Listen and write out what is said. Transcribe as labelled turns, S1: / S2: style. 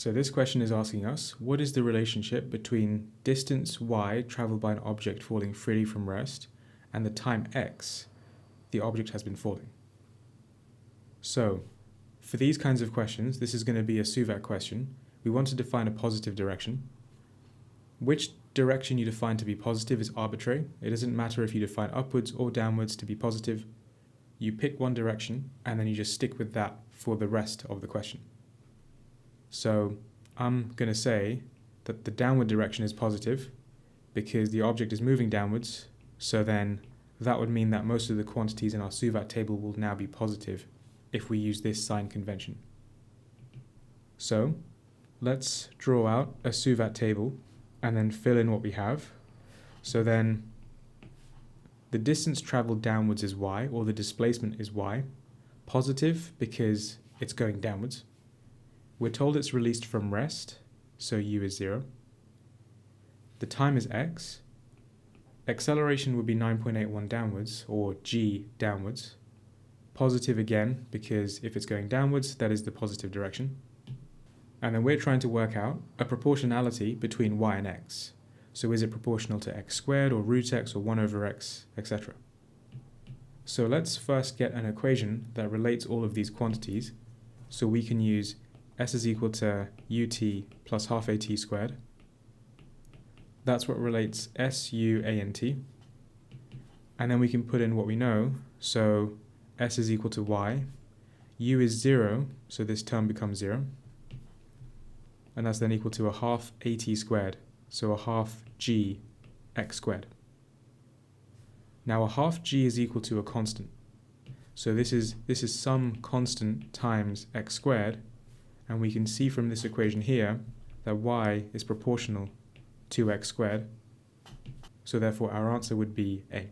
S1: So this question is asking us, what is the relationship between distance y traveled by an object falling freely from rest and the time x the object has been falling? So, for these kinds of questions, this is going to be a SUVAT question. We want to define a positive direction. Which direction you define to be positive is arbitrary. It doesn't matter if you define upwards or downwards to be positive. You pick one direction and then you just stick with that for the rest of the question. So I'm going to say that the downward direction is positive because the object is moving downwards, so then that would mean that most of the quantities in our SUVAT table will now be positive if we use this sign convention. So let's draw out a SUVAT table and then fill in what we have. So then the distance traveled downwards is y, or the displacement is y. Positive because it's going downwards. We're told it's released from rest, so u is 0. The time is x. Acceleration would be 9.81 downwards, or g downwards. Positive again, because if it's going downwards, that is the positive direction. And then we're trying to work out a proportionality between y and x. So is it proportional to x squared, or root x, or 1 over x, etc. So let's first get an equation that relates all of these quantities, so we can use s is equal to ut plus half at squared. That's what relates s, u, a, and t. And then we can put in what we know, so s is equal to y, u is 0, so this term becomes 0. And that's then equal to a half at squared, so a half g x squared. Now a half g is equal to a constant. So this is some constant times x squared, and we can see from this equation here that y is proportional to x squared, so therefore our answer would be A.